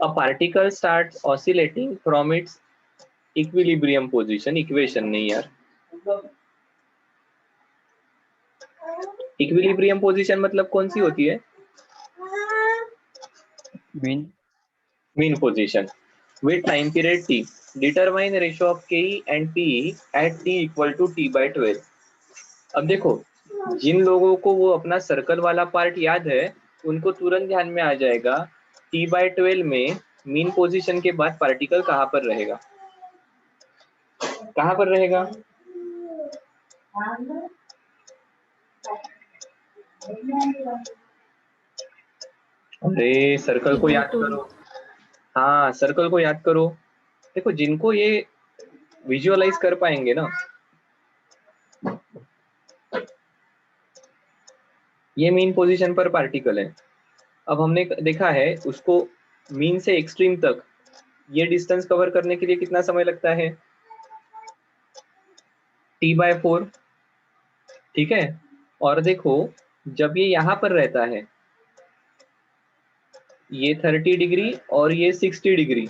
A particle starts oscillating from its equilibrium position. Equation नहीं यार, equilibrium position मतलब कौन सी होती है? Mean position with time period t. Determine ratio of Ke and Pe at t equal to t by 12. अब देखो, जिन लोगों को वो अपना सर्कल वाला पार्ट याद है उनको तुरंत ध्यान में आ जाएगा t by 12 में मीन पोजीशन के बाद पार्टिकल कहाँ पर रहेगा, कहाँ पर रहेगा? अरे सर्कल को याद करो, हाँ सर्कल को याद करो। देखो जिनको ये विजुअलाइज कर पाएंगे ना, ये मीन पोजीशन पर पार्टिकल है। अब हमने देखा है उसको मीन से एक्सट्रीम तक ये डिस्टेंस कवर करने के लिए कितना समय लगता है? t/4, ठीक है। और देखो जब ये यहाँ पर रहता है, ये 30 डिग्री और ये 60 डिग्री,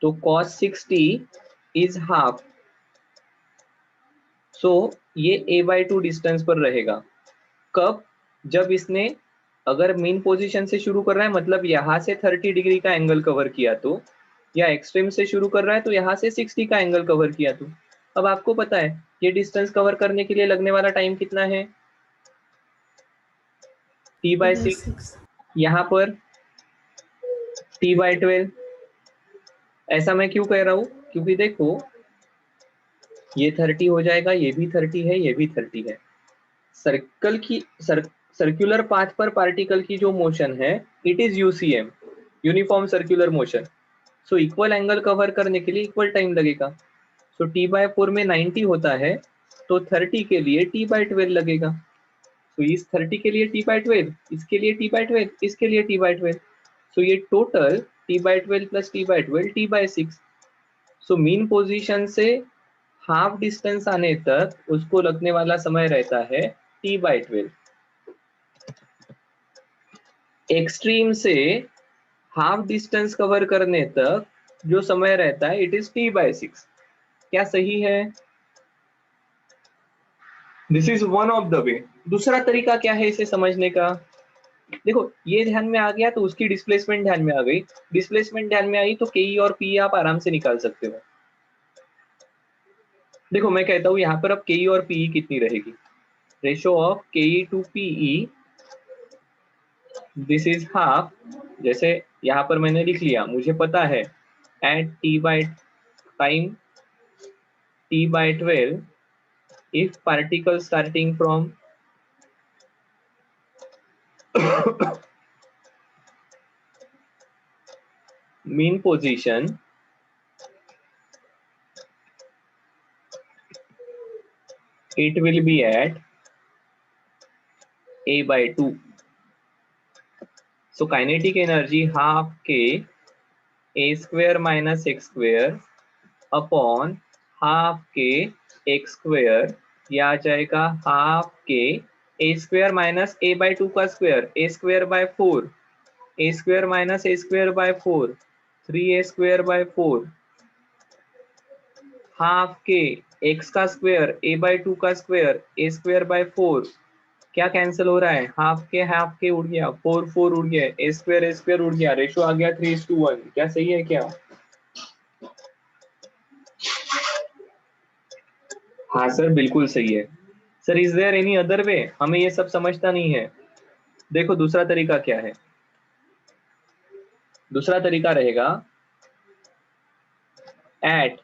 तो cos 60 इज हाफ, सो ये a/2 डिस्टेंस पर रहेगा। कब? जब इसने अगर मीन पोजीशन से शुरू कर रहा है मतलब यहाँ से 30 डिग्री का एंगल कवर किया तो, या एक्सट्रीम से शुरू कर रहा है तो यहाँ से 60 का एंगल कवर किया तो। अब आपको पता है ये डिस्टेंस कवर करने के लिए लगने वाला टाइम कितना है? t/6, यहाँ पर t/12। ऐसा मैं क्यों कह रहा हूँ? क्योंकि देखो ये 30 हो जाएगा, ये भी 30 है, ये भी 30 है। सर्कल की सर्कुलर पाथ पर पार्टिकल की जो मोशन है it is UCM, uniform circular motion. So equal angle cover करने के लिए इक्वल टाइम लगेगा। सो t/4 में 90 होता है तो 30 के लिए t/12 लगेगा। तो इस 30 के लिए t/12, इसके लिए t/12, इसके लिए t/12, सो ये total t/12 plus t/12 t/6। So mean position से हाफ डिस्टेंस आने तक उसको लगने वाला समय रहता है t/12। एक्सट्रीम से हाफ डिस्टेंस कवर करने तक जो समय रहता है इट इज t/6। क्या सही है? This is one of the way. दूसरा तरीका क्या है इसे समझने का? देखो ये ध्यान में आ गया तो उसकी डिस्प्लेसमेंट ध्यान में आ गई, डिस्प्लेसमेंट ध्यान में आई तो के और पी आप आराम से निकाल सकते हो। देखो मैं कहता हूं यहाँ पर अब के और पीई कितनी रहेगी? Ratio of K to PE, this is half. जैसे यहाँ पर मैंने लिख लिया, मुझे पता है at t/time t/12 if particle starting from mean position it will be at a/2. So kinetic energy half k a square minus x square upon half के एक्स स्क्वायर, यह आ जाएगा हाफ के ए स्क्वायर माइनस a/2 का square, a square by 4, a square minus a square by 4, 3a square by 4, half के x का square a/2 का square, a square by 4। क्या cancel हो रहा है? हाफ के उड़ गया, 4 4 उड़ गया, a स्क्वायर उड़ गया, रेशो आ गया 3:1। क्या सही है क्या? हाँ सर बिल्कुल सही है। Sir is there any other way? हमें ये सब समझता नहीं है। देखो दूसरा तरीका क्या है, दूसरा तरीका रहेगा at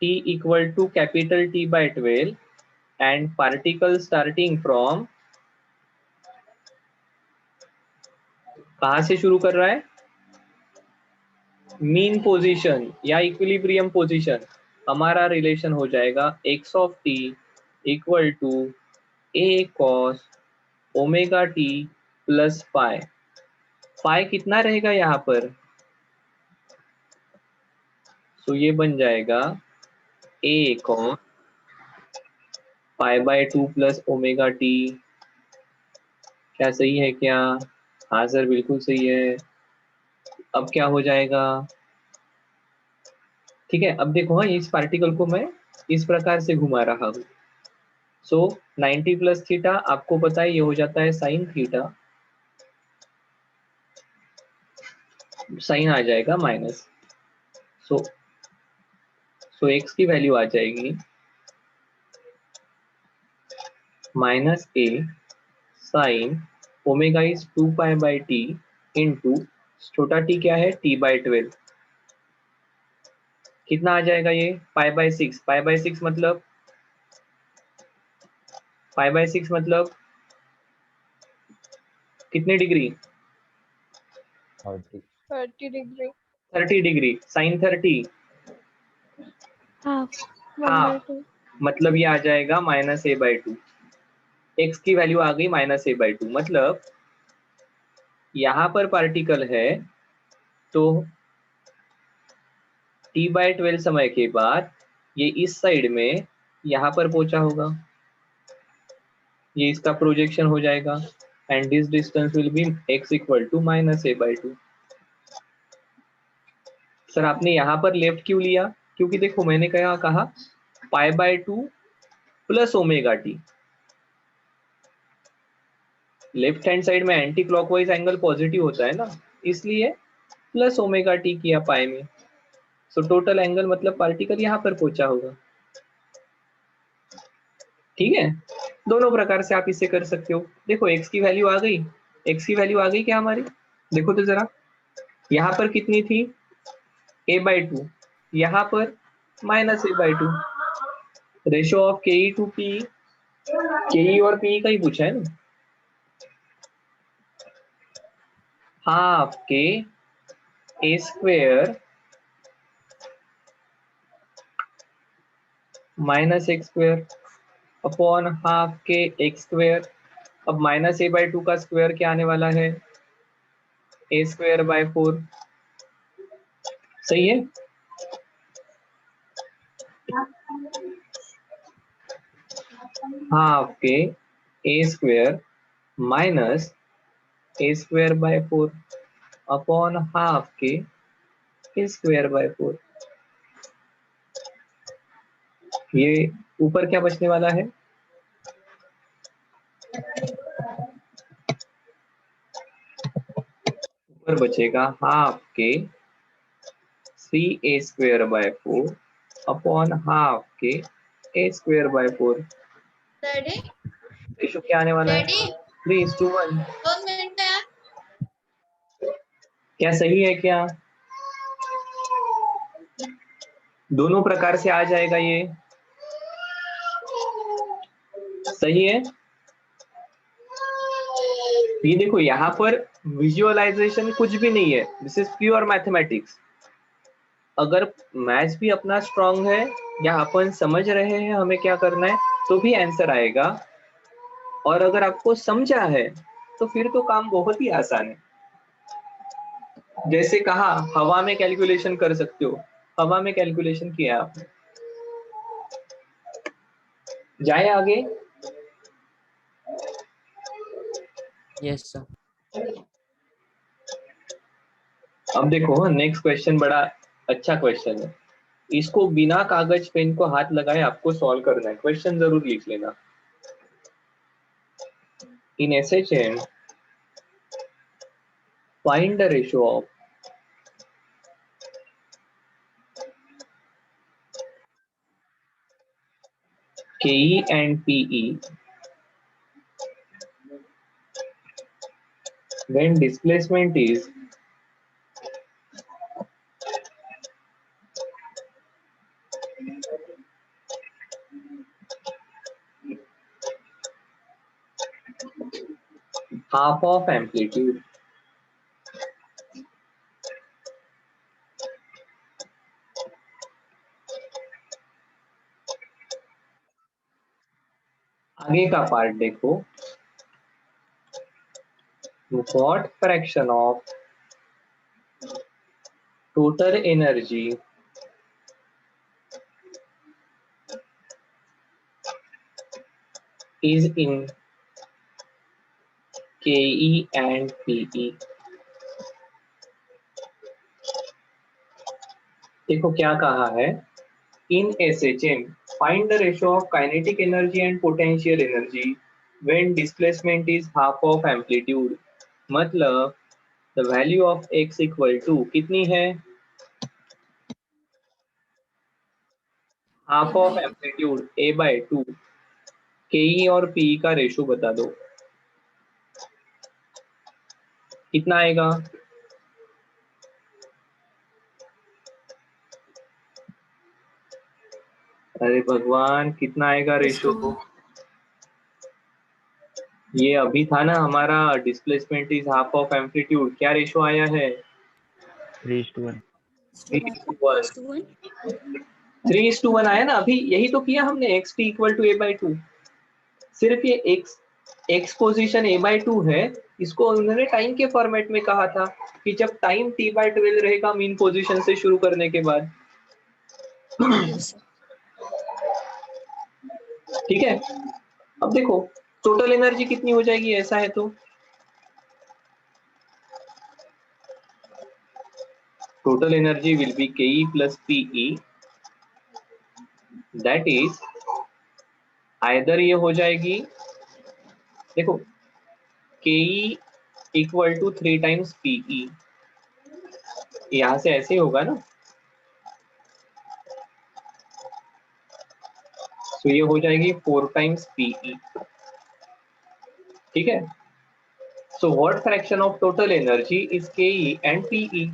t equal to capital t/12 and particle starting from, कहां से शुरू कर रहा है? मीन पोजीशन या इक्विलिब्रियम पोजीशन। हमारा रिलेशन हो जाएगा x of t equal to a cos omega t plus pi. Pi कितना रहेगा यहाँ पर? तो ये बन जाएगा a cos π/2 plus omega t। क्या सही है क्या? हाँ सर बिल्कुल सही है। अब क्या हो जाएगा, ठीक है। अब देखो हाँ, इस पार्टिकल को मैं इस प्रकार से घुमा रहा हूँ। सो 90 प्लस थीटा आपको पता है ये हो जाता है साइन थीटा, साइन आ जाएगा माइनस। सो सो एक्स की वैल्यू आ जाएगी minus A sine omega is 2 pi by T into छोटा टी क्या है, t/12। कितना आ जाएगा ये, पाई बाई 6। पाई बाई 6 मतलब, पाई बाई 6 मतलब कितने degree, 30 degree. 30 degree, sine 30 half 1/2। Half, मतलब ये आ जाएगा -a/2। एक्स की वैल्यू आ गई -a/2, मतलब यहां पर पार्टिकल है तो t/12 समय के बाद ये इस साइड में यहां पर पहुंचा होगा, ये इसका प्रोजेक्शन हो जाएगा and this distance will be x equal to -a/2। Sir आपने यहाँ पर लेफ्ट क्यों लिया, क्योंकि देखो मैंने क्या कहा, पाई/2 plus omega t, left hand side में एंटी क्लॉकवाइज एंगल पॉजिटिव होता है ना, इसलिए प्लस ओमेगा टी किया पाई में। सो टोटल एंगल मतलब पार्टिकल यहाँ पर पहुंचा होगा। ठीक है, दोनों प्रकार से आप इसे कर सकते हो। देखो एक्स की वैल्यू आ गई, एक्स की वैल्यू आ गई क्या हमारी, देखो तो जरा, यहाँ पर कितनी थी, a/2, यहाँ पर -a/2। रेशियो ऑफ के ई टू पी, के ई और पी का ही पूछा है ना, हाफ के ए स्क्वेयर -x² अपॉन हाफ के x²। अब -a/2 का स्क्वायर क्या आने वाला है, a²/4। सही है, हाफ के a² minus a²/4 upon half के a²/4। ये ऊपर क्या बचने वाला है, ऊपर बचेगा हाफ के 3a²/4 अपॉन हाफ के a²/4। डैडी, रेशो क्या आने वाला है, डैडी 3:1। 2 मिनट यार। क्या सही है क्या, दोनों प्रकार से आ जाएगा ये, सही है। ये देखो यहाँ पर विजुअलाइजेशन कुछ भी नहीं है, दिस इज प्योर मैथमेटिक्स। अगर मैथ्स भी अपना स्ट्रांग है या अपन समझ रहे हैं हमें क्या करना है, तो भी आंसर आएगा। और अगर आपको समझा है तो फिर तो काम बहुत ही आसान है। जैसे कहा हवा में कैलकुलेशन कर सकते हो, हवा में कैलकुलेशन किया आपने। जाए आगे, यस सर। अब देखो नेक्स्ट क्वेश्चन बड़ा अच्छा क्वेश्चन है, इसको बिना कागज पेन को हाथ लगाए आपको सॉल्व करना है। क्वेश्चन जरूर लिख लेना। In SHM find the ratio of KE and PE when displacement is half of amplitude। आगे का पार्ट देखो, what fraction of total energy is in KE and PE। देखो क्या कहा है, इन SHM find the ratio of kinetic energy and potential energy when displacement is half of amplitude। मतलब the value of x equal to कितनी है, half of amplitude a/2, ke और pe का ratio बता दो कितना आएगा। अरे भगवान कितना आएगा रेशो, ये अभी था ना हमारा displacement is half of amplitude, क्या रेशो आया है 3:1। 3:1। 3:1 आया ना अभी, यही तो किया हमने, x t equal to a/2। सिर्फ ये x पोजीशन a/2 है, इसको उन्होंने टाइम के फॉर्मेट में कहा था कि जब टाइम t/12 रहेगा मीन पोजीशन से शुरू करने के बाद। ठीक है, अब देखो टोटल एनर्जी कितनी हो जाएगी ऐसा है तो, total energy will be ke plus pe, that is either ये हो जाएगी, देखो ke equal to 3 times pe, यहां से ऐसे होगा ना, तो ये हो जाएगी 4 टाइम्स pe। ठीक है, so what fraction of total energy is ke and pe,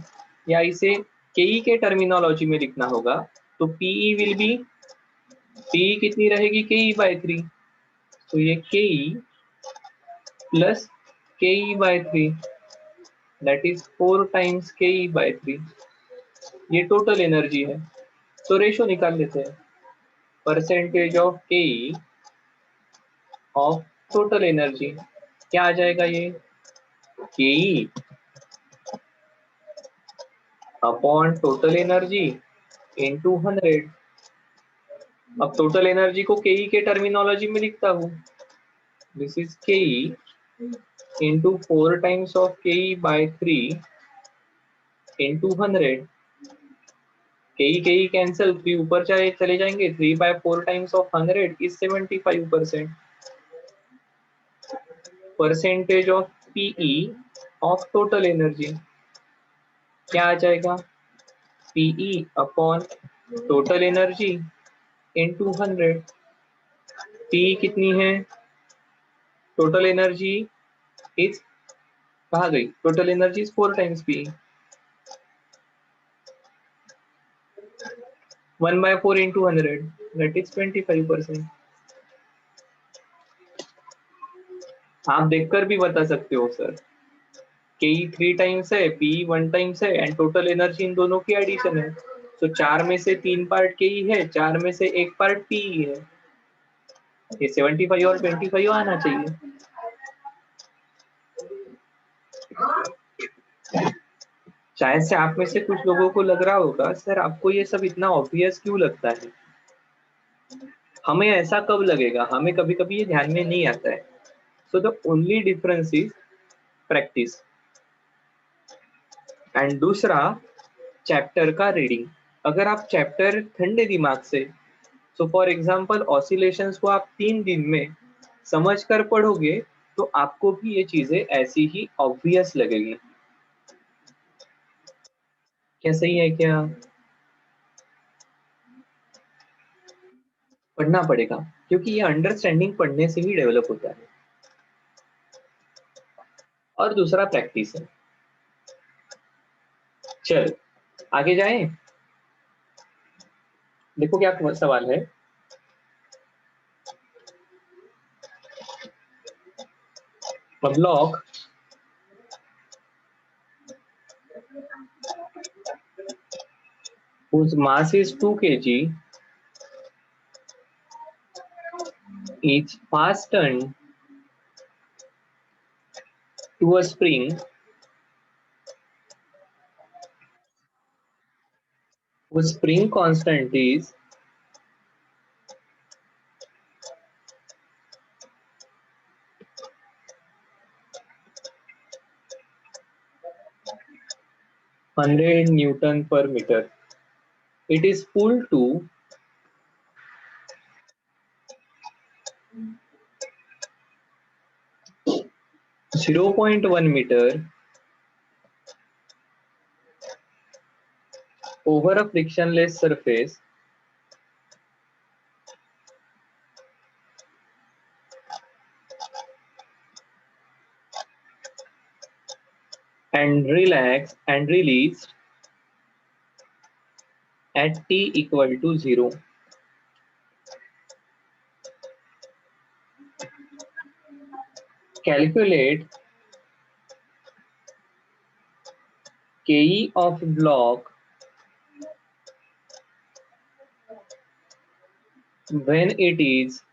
या इसे ke के टर्मिनोलॉजी में लिखना होगा तो pe विल बी, pe कितनी रहेगी ke/3, तो ये ke plus ke/3, that is 4 times ke/3, ये टोटल एनर्जी है। तो रेशो निकाल लेते हैं, परसेंटेज ऑफ के ऑफ टोटल एनर्जी, क्या आ जाएगा ये के अपॉन टोटल एनर्जी इनटू 100। अब टोटल एनर्जी को के के टर्मिनोलॉजी में लिखता हूँ, this is K into 4 times of ke/3 into 100। K cancel, 3 ऊपर चले जाएंगे, 3/4 times of 100 is 75%। Percentage of PE of total energy क्या आ जाएगा, PE upon total energy into 100। P कितनी है, टोटल एनर्जी इज, कहा गई, total energy is 4 times P, 1/4 into 100 that is 25%। आप देखकर भी बता सकते हो सर, के 3 टाइम्स है, पी 1 टाइम्स है एंड टोटल एनर्जी इन दोनों की एडिशन है, तो 4 में से 3 पार्ट के है, 4 में से 1 पार्ट पी है, ये 75 और 25 आना चाहिए। शायद से आप में से कुछ लोगों को लग रहा होगा सर आपको ये सब इतना ऑब्वियस क्यों लगता है, हमें ऐसा कब लगेगा, हमें कभी कभी ये ध्यान में नहीं आता है। So the only difference is practice, and दूसरा चैप्टर का रीडिंग। अगर आप चैप्टर ठंडे दिमाग से, सो फॉर एग्जांपल ऑसिलेशंस को आप 3 दिन में समझ कर पढ़ोगे तो आपको भी ये चीजें ऐसी ही ऑब्वियस लगेगी। क्या सही है क्या, पढ़ना पड़ेगा क्योंकि ये अंडरस्टैंडिंग पढ़ने से ही डेवलप होता है, और दूसरा प्रैक्टिस है। चल आगे जाएं, देखो क्या सवाल है, a block whose mass is 2 kg is fastened to a spring whose spring constant is 100 Newton per meter। it is pulled to 0.1 meter over a frictionless surface and relax and released at t equal to 0. Calculate Ke of block when it is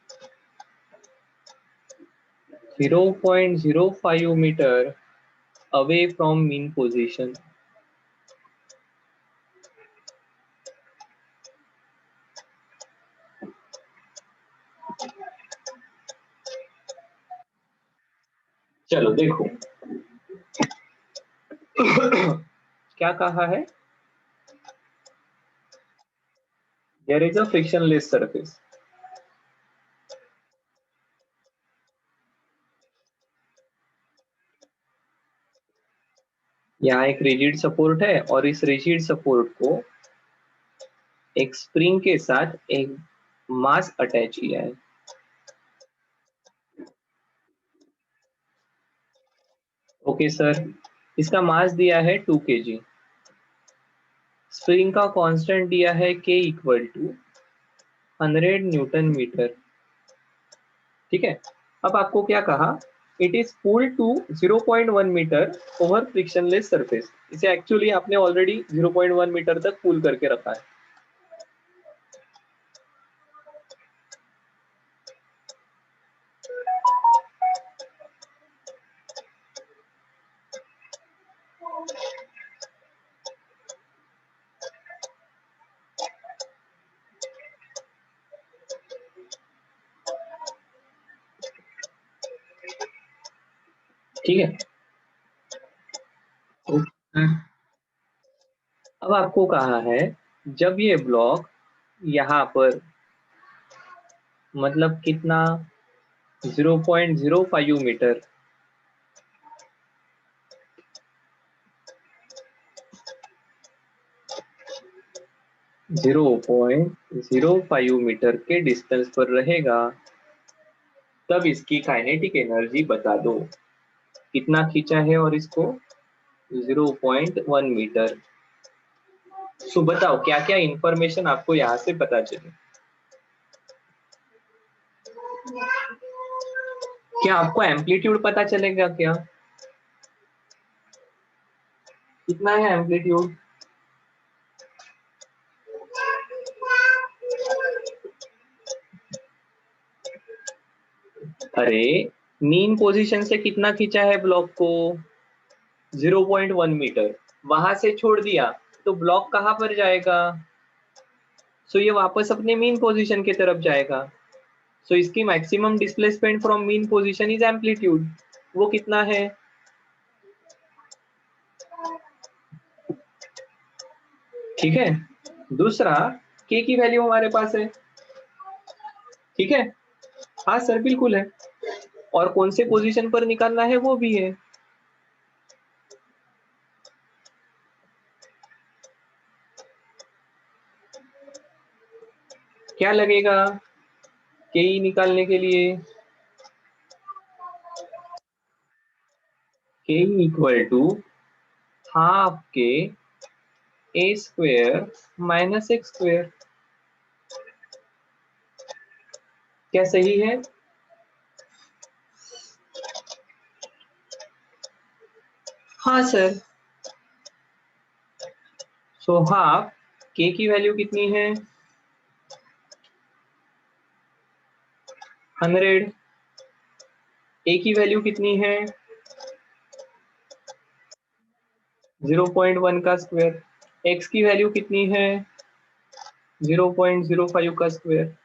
0.05 meter away from mean position. चलो देखो क्या कहा है? There is a frictionless surface. यहाँ एक rigid support है और इस रिजिड सपोर्ट को एक स्प्रिंग के साथ एक मास अटैच किया है. ओके सर, इसका मास दिया है 2 kg. स्प्रिंग का कांस्टेंट दिया है K equal to 100 newton metre. ठीक है, अब आपको क्या कहा? It is pull to 0.1 metre over frictionless surface. इसे एक्चुअली आपने ऑलरेडी 0.1 मीटर तक पुल करके रखा है. ठीक है, अब आपको कहा है जब ये ब्लॉक यहाँ पर मतलब कितना 0.05 मीटर 0.05 मीटर के डिस्टेंस पर रहेगा, तब इसकी काइनेटिक एनर्जी बता दो. कितना खींचा है और इसको 0.1 मीटर. सो बताओ क्या क्या इंफॉर्मेशन आपको यहाँ से पता चले. क्या आपको एम्पलीट्यूड पता चलेगा? क्या कितना है एम्पलीट्यूड? अरे मीन पोजीशन से कितना खींचा है ब्लॉक को? 0.1 मीटर. वहां से छोड़ दिया तो ब्लॉक कहां पर जाएगा? सो ये वापस अपने मीन पोजीशन की तरफ जाएगा. सो इसकी maximum displacement from mean position is amplitude. वो कितना है? ठीक है, दूसरा के की वैल्यू हमारे पास है. ठीक है, हाँ सर बिल्कुल है. और कौन से पोजीशन पर निकालना है वो भी है. क्या लगेगा के निकालने के लिए? के इक्वल टू हाफ के ए स्क्वेयर माइनस एक्स स्क्वेयर. क्या सही है? हाँ सर. सो हाफ के की वैल्यू कितनी है? 100. ए की वैल्यू कितनी है? 0.1 का स्क्वायर. एक्स की वैल्यू कितनी है? 0.05 का स्क्वायर.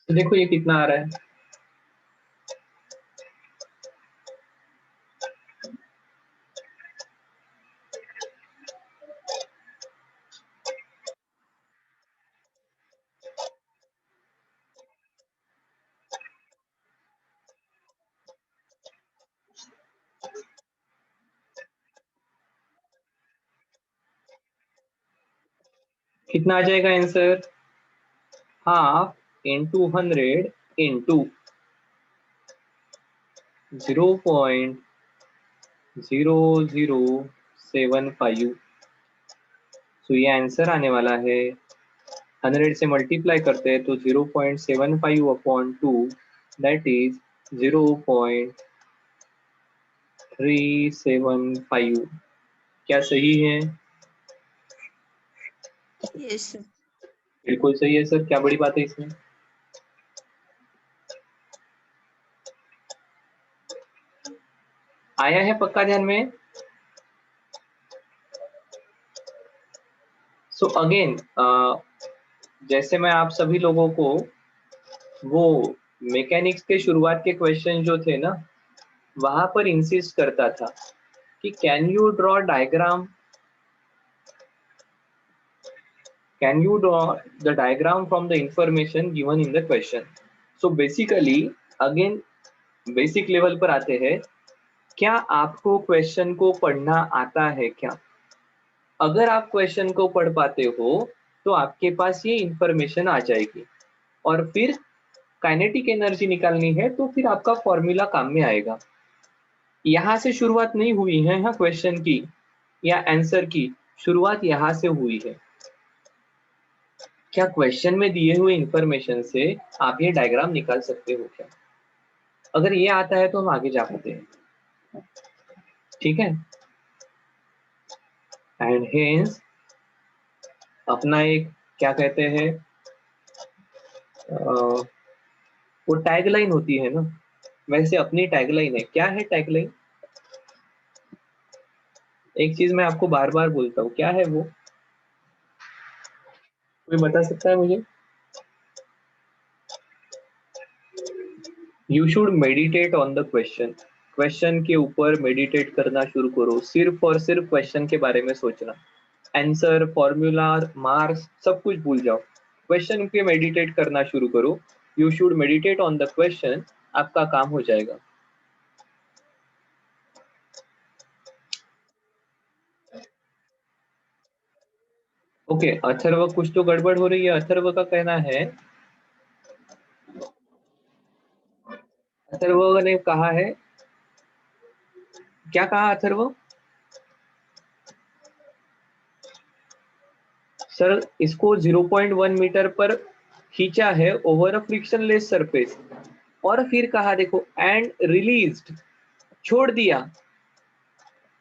तो देखो ये कितना आ रहा है, कितना आ जाएगा आंसर, हाफ इंटू 100 इंटू 0.0075। तो ये आंसर आने वाला है, 100 से मल्टीप्लाई करते हैं तो 0.75 अपॉन 2, दैट इज 0.375। क्या सही है? Yes, sir. बिल्कुल सही है सर, क्या बड़ी बात है इसमें। आया है पक्का ध्यान में। सो अगेन जैसे मैं आप सभी लोगों को वो मैकेनिक्स के शुरुआत के क्वेश्चन जो थे ना, वहां पर इंसिस्ट करता था कि can you draw diagram, can you draw the diagram from the information given in the question। so basically again basic level पर आते हैं, क्या आपको क्वेश्चन को पढ़ना आता है क्या? अगर आप क्वेश्चन को पढ़ पाते हो तो आपके पास ये इंफॉर्मेशन आ जाएगी, और फिर काइनेटिक एनर्जी निकालनी है तो फिर आपका फॉर्मूला काम में आएगा। यहाँ से शुरुआत नहीं हुई है, हाँ क्वेश्चन की या आंसर की शुरुआत यहाँ से हुई है। क्या क्वेश्चन में दिए हुए इंफॉर्मेशन से आप ये डायग्राम निकाल सकते हो क्या? अगर ये आता है तो हम आगे जा पाते हैं, ठीक है। एंड हेंस अपना एक क्या कहते हैं, वो टैगलाइन होती है ना, वैसे अपनी टैगलाइन है। क्या है टैगलाइन? एक चीज मैं आपको बार बार बोलता हूँ, क्या है वो, कोई बता सकता है मुझे? You should meditate on the question. Question के ऊपर मेडिटेट करना शुरू करो, सिर्फ और सिर्फ क्वेश्चन के बारे में सोचना। आंसर, फॉर्मूला, मार्क्स सब कुछ भूल जाओ, क्वेश्चन पे मेडिटेट करना शुरू करो। You should meditate on the question, आपका काम हो जाएगा। ओके अथर्व, कुछ तो गड़बड़ हो रही है। अथर्व का कहना है, अथर्व ने कहा है, क्या कहा अथर्व? सर इसको 0.1 मीटर पर खींचा है ओवर अ फ्रिक्शनलेस सरफेस, और फिर कहा देखो एंड रिलीज्ड, छोड़ दिया।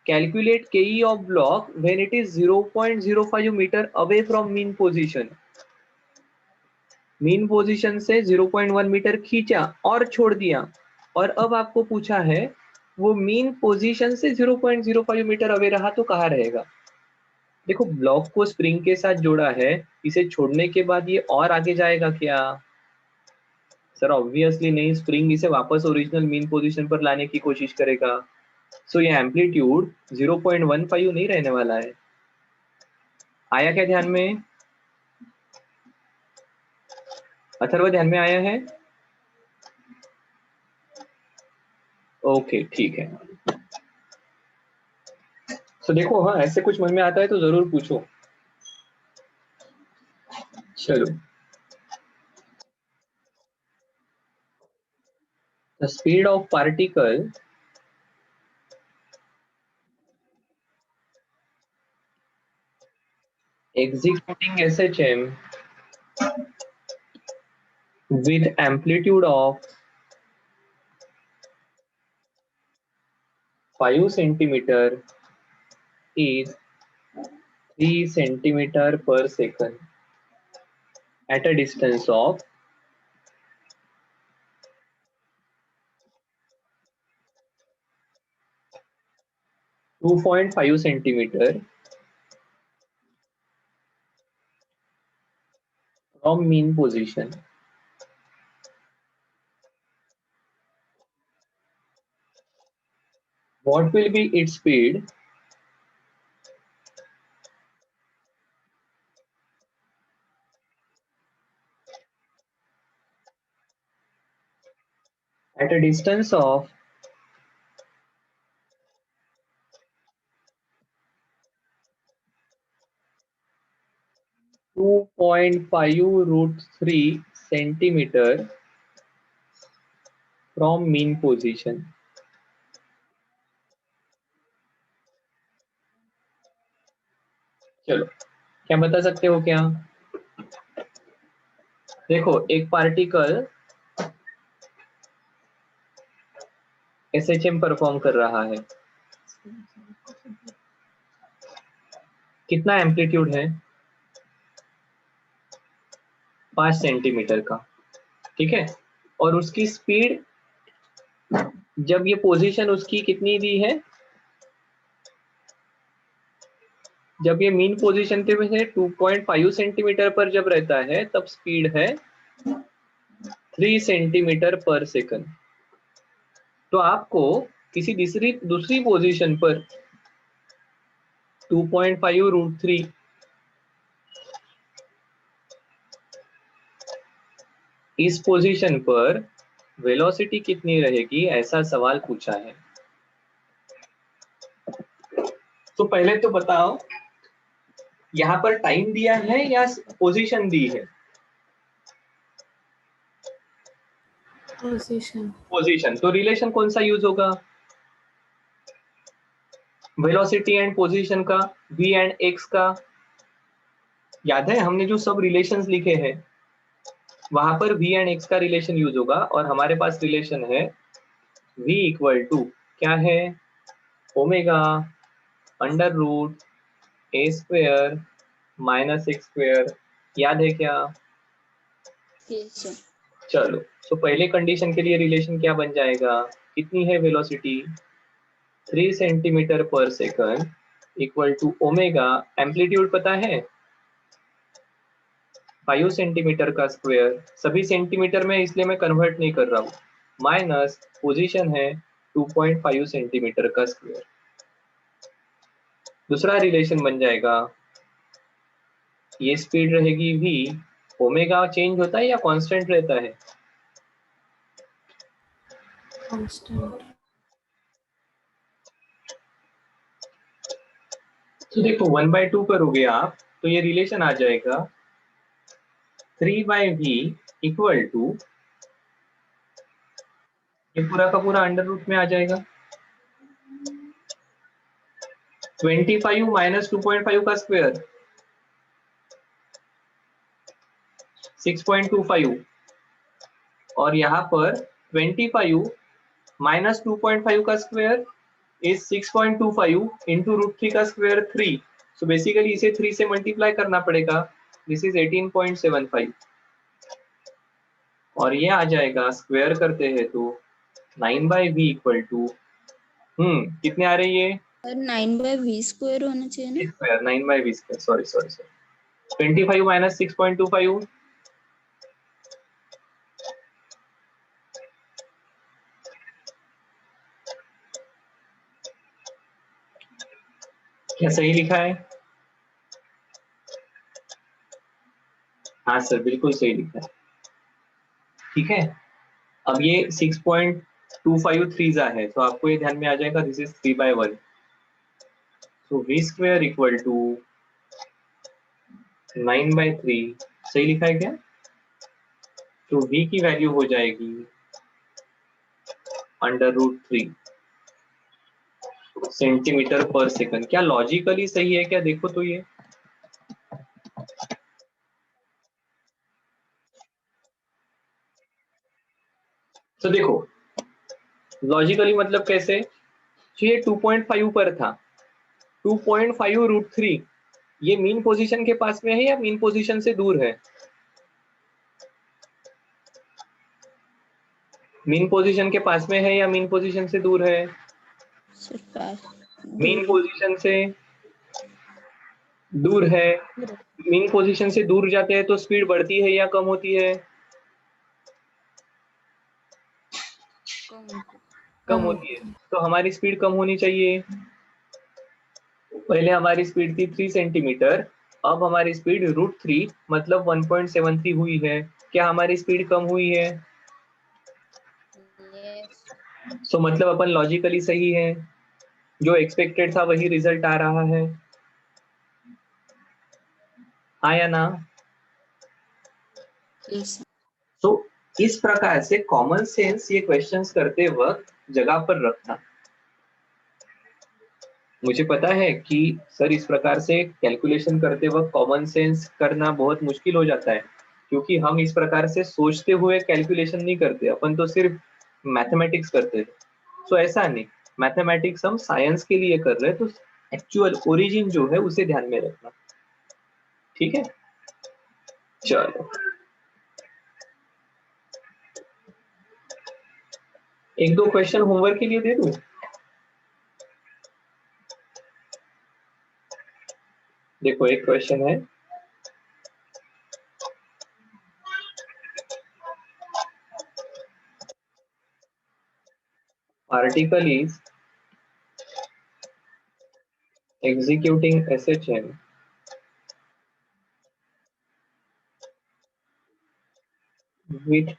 Calculate KE of block when it is 0.05 metre away from mean position. Mean position से 0.1 मीटर खींचा और छोड़ दिया, और अब आपको पूछा है वो मीन पोजीशन से 0.05 मीटर अवे रहा तो कहाँ रहेगा। देखो ब्लॉक को स्प्रिंग के साथ जोड़ा है, इसे छोड़ने के बाद ये और आगे जाएगा क्या? सर ऑब्वियसली नहीं, स्प्रिंग इसे वापस ओरिजिनल मीन पोजीशन पर लाने की कोशिश करेगा। सो ये एम्पलीट्यूड 0.15 नहीं रहने वाला है। आया क्या ध्यान में? अथर्व ध्यान में आया है? ओके ठीक है। तो देखो हाँ, ऐसे कुछ मन में आता है तो जरूर पूछो। चलो, the speed of particle executing SHM with amplitude of 5 centimeter is 3 centimeter per second at a distance of 2.5 centimeter from mean position। what will be its speed at a distance of 2.5√3 centimeter from mean position. चलो क्या बता सकते हो क्या? देखो एक particle SHM perform कर रहा है, कितना एम्पलीट्यूड है? 5 सेंटीमीटर का, ठीक है। और उसकी स्पीड, जब ये पोजीशन उसकी कितनी दी है, जब ये मीन पोजीशन पे है 2.5 सेंटीमीटर पर जब रहता है तब स्पीड है 3 सेंटीमीटर पर सेकंड। तो आपको किसी दूसरी पोजीशन पर 2.5√3 इस पोजीशन पर वेलोसिटी कितनी रहेगी, ऐसा सवाल पूछा है। तो पहले तो बताओ यहाँ पर टाइम दिया है या पोजीशन दी है? पोजीशन। तो रिलेशन कौन सा यूज होगा? वेलोसिटी एंड पोजीशन का, v एंड x का। याद है हमने जो सब रिलेशंस लिखे हैं वहां पर v एंड x का रिलेशन यूज होगा, और हमारे पास रिलेशन है v इक्वल टू क्या है, omega under root a square minus x square. याद है क्या? Yes, sir. चलो तो पहले कंडीशन के लिए रिलेशन क्या बन जाएगा, कितनी है velocity, 3 centimetre per second equal to omega, amplitude पता है 5 सेंटीमीटर का स्क्वायर, सभी सेंटीमीटर में इसलिए मैं कन्वर्ट नहीं कर रहा हूँ, माइनस पोजीशन है 2.5 सेंटीमीटर का स्क्वायर। दूसरा रिलेशन बन जाएगा, ये स्पीड रहेगी v, ओमेगा चेंज होता है या कांस्टेंट रहता है? Constant. तो देखो 1/2 करोगे आप तो ये रिलेशन आ जाएगा 3/v इक्वल टू, ये पूरा का पूरा अंडर रूट में आ जाएगा 25 माइनस 2.5 का स्क्वायर 6.25, और यहाँ पर 25 माइनस 2.5 का स्क्वायर इज 6.25 इंटू √3 का स्क्वायर 3। सो बेसिकली इसे 3 से मल्टीप्लाई करना पड़ेगा, दिस इज 18.75, और ये आ जाएगा स्क्वायर करते हैं तो 9/v इक्वल टू कितने आ रही है? 9/v स्क्वायर होना चाहिए ना? Square 9/v square, sorry 25 minus 6.25 क्या सही लिखा है? हाँ सर बिल्कुल सही लिखा है, ठीक है। अब ये 6.253 है तो आपको ये ध्यान में आ जाएगा, this is 3/1, so v square equal to 9/3, सही लिखा है क्या? तो v की वैल्यू हो जाएगी √3 सेंटीमीटर पर सेकंड। क्या लॉजिकली सही है क्या? देखो तो ये तो देखो लॉजिकली मतलब कैसे, तो ये 2.5 पर था, 2.5√3 ये मीन पोजीशन के पास में है या मीन पोजीशन से दूर है? मीन पोजीशन के पास में है या मीन पोजीशन से दूर है? मीन पोजीशन से दूर है। मीन पोजीशन से दूर जाते हैं तो स्पीड बढ़ती है या कम होती है? कम होती है, तो हमारी स्पीड कम होनी चाहिए। पहले हमारी स्पीड थी 3 सेंटीमीटर, अब हमारी स्पीड √3 मतलब 1.73 हुई है। क्या हमारी स्पीड कम हुई है? यस। सो मतलब अपन लॉजिकली सही है, जो एक्सपेक्टेड था वही रिजल्ट आ रहा है। हाँ या ना? यस। सो इस प्रकार से कॉमन सेंस ये क्वेश्चंस करते वक्त जगह पर रखना। मुझे पता है कि सर इस प्रकार से कैलकुलेशन करते वक्त कॉमन सेंस करना बहुत मुश्किल हो जाता है, क्योंकि हम इस प्रकार से सोचते हुए कैलकुलेशन नहीं करते, अपन तो सिर्फ मैथमेटिक्स करते हैं। सो ऐसा नहीं, मैथमेटिक्स हम साइंस के लिए कर रहे हैं, तो एक्चुअल ओरिजिन जो है उसे ध्यान में रखना। ठीक है, चलो एक दो क्वेश्चन होमवर्क के लिए दे दूं। देखो एक क्वेश्चन है, article is executing SHM with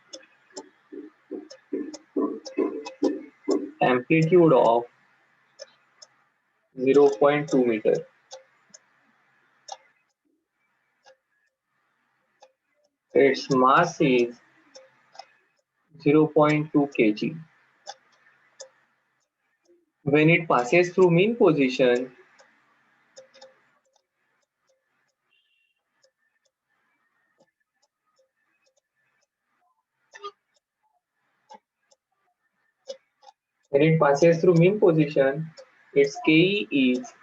amplitude of 0.2 meter. Its mass is 0.2 kg. When it passes through mean position, its KE is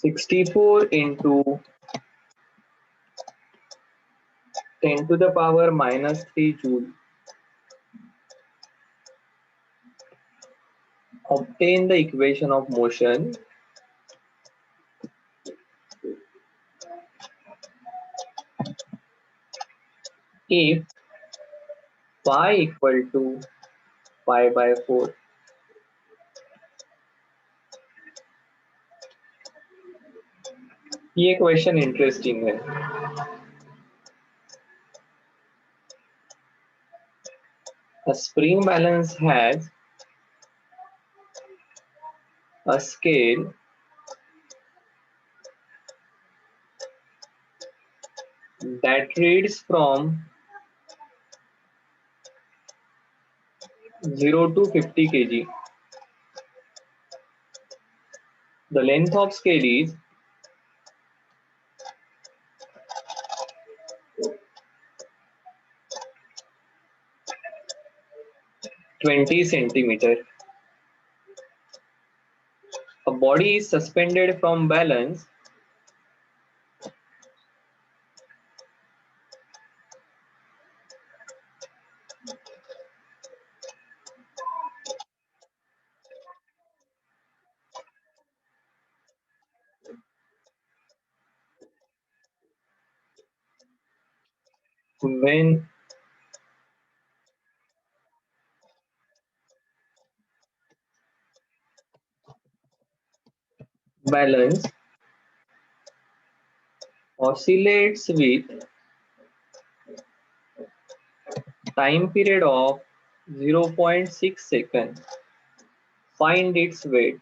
64 into 10 to the power minus 3 joule. Obtain the equation of motion if phi equal to pi by 4. ये question interesting है। A spring balance has a scale that reads from 0 to 50 kg. The length of scale is 20 centimeter. A body is suspended from balance when balance oscillates with time period of 0.6 seconds. Find its weight.